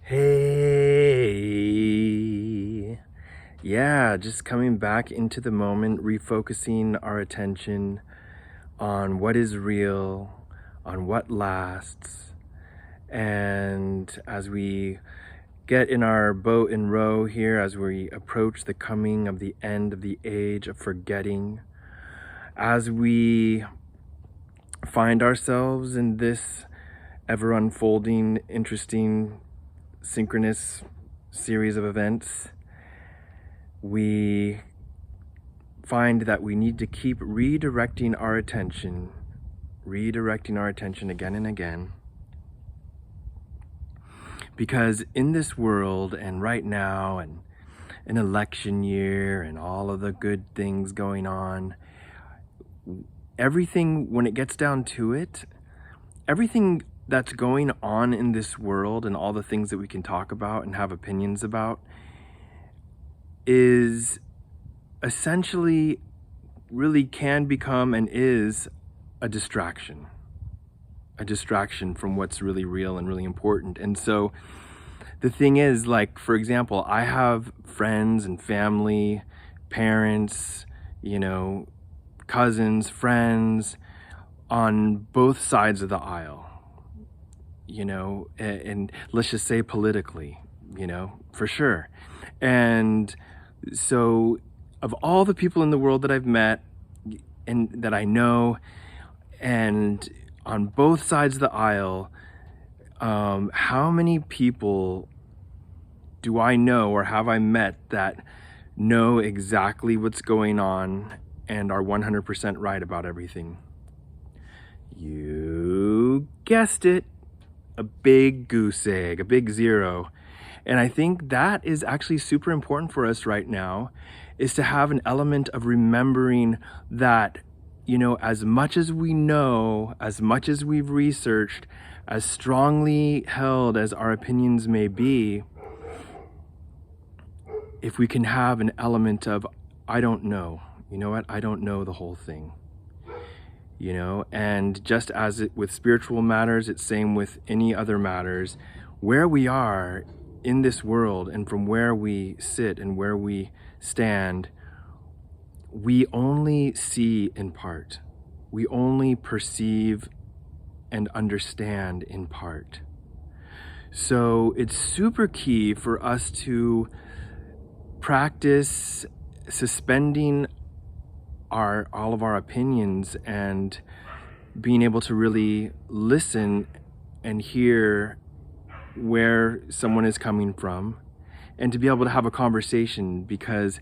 Hey, yeah, just coming back into the moment, refocusing our attention on what is real, on what lasts. And as we get in our boat and row here, as we approach the coming of the end of the age of forgetting, as we find ourselves in this ever unfolding, interesting, synchronous series of events, we find that we need to keep redirecting our attention again and again. Because in this world and right now and an election year and all of the good things going on, everything, when it gets down to it, everything that's going on in this world and all the things that we can talk about and have opinions about is essentially really can become and is a distraction from what's really real and really important. And so the thing is, like, for example, I have friends and family, parents, cousins, friends on both sides of the aisle, and let's just say politically, for sure. And so of all the people in the world that I've met and that I know, and on both sides of the aisle, how many people do I know or have I met that know exactly what's going on and are 100% right about everything? You guessed it, a big goose egg, a big zero. And I think that is actually super important for us right now, is to have an element of remembering that, as much as we know, as much as we've researched, as strongly held as our opinions may be, if we can have an element of, I don't know, I don't know the whole thing. And just as it with spiritual matters, it's same with any other matters. Where we are in this world and from where we sit and where we stand, we only see in part. We only perceive and understand in part. So it's super key for us to practice suspending all of our opinions and being able to really listen and hear where someone is coming from, and to be able to have a conversation. Because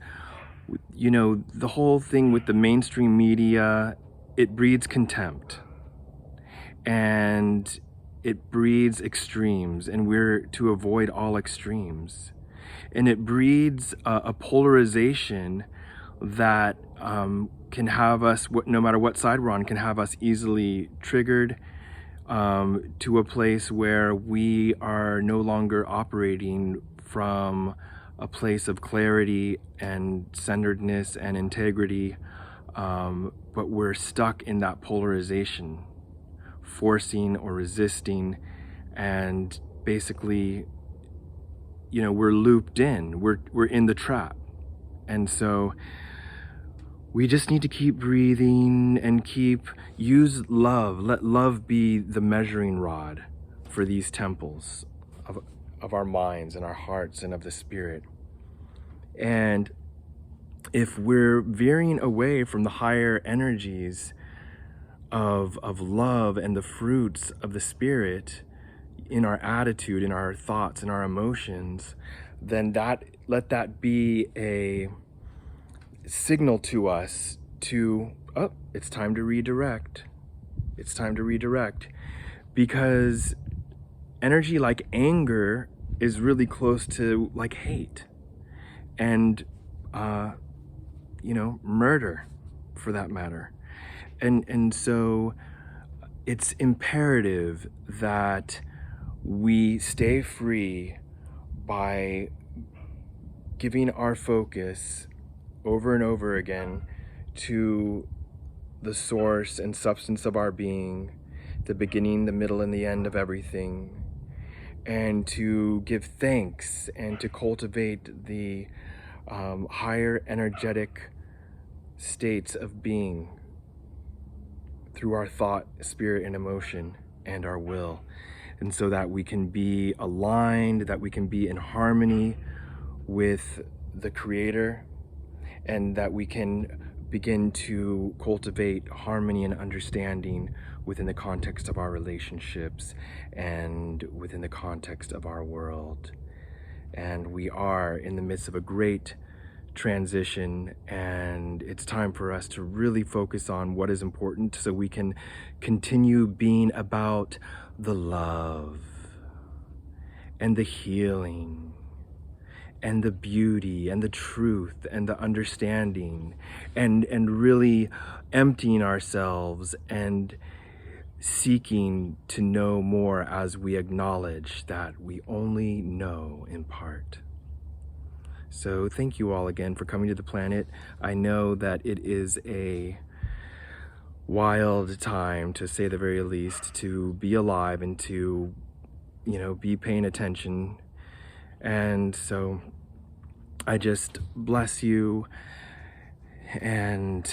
the whole thing with the mainstream media, it breeds contempt and it breeds extremes, and we're to avoid all extremes. And it breeds a polarization that can have us, no matter what side we're on, can have us easily triggered to a place where we are no longer operating from a place of clarity and centeredness and integrity, but we're stuck in that polarization, forcing or resisting, and basically, we're looped in, we're in the trap. And so we just need to keep breathing and use love. Let love be the measuring rod for these temples of our minds and our hearts and of the spirit. And if we're veering away from the higher energies of love and the fruits of the spirit in our attitude, in our thoughts, in our emotions, then let that be a signal to us to, it's time to redirect. It's time to redirect. Because energy like anger is really close to like hate and murder, for that matter. And so it's imperative that we stay free by giving our focus over and over again to the source and substance of our being, the beginning, the middle, and the end of everything. and to give thanks and to cultivate the higher energetic states of being through our thought, spirit, and emotion, and our will. And so that we can be aligned, that we can be in harmony with the Creator, and that we can begin to cultivate harmony and understanding within the context of our relationships and within the context of our world. And we are in the midst of a great transition, and it's time for us to really focus on what is important so we can continue being about the love and the healing and the beauty and the truth and the understanding, and really emptying ourselves and seeking to know more as we acknowledge that we only know in part. So thank you all again for coming to the planet. I know that it is a wild time, to say the very least, to be alive and to, be paying attention. And so I just bless you and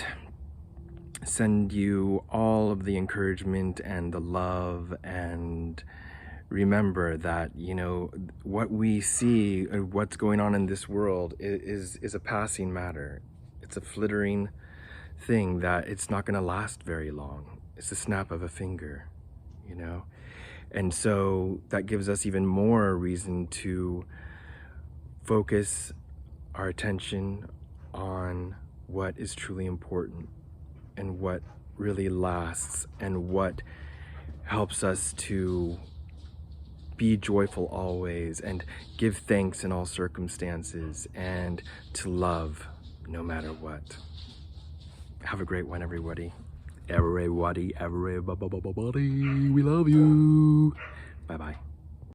send you all of the encouragement and the love, and remember that, what we see, what's going on in this world is a passing matter. It's a flittering thing that it's not going to last very long. It's a snap of a finger, And so that gives us even more reason to focus our attention on what is truly important and what really lasts and what helps us to be joyful always and give thanks in all circumstances and to love no matter what. Have a great one, everybody. Everybody, we love you. Bye-bye.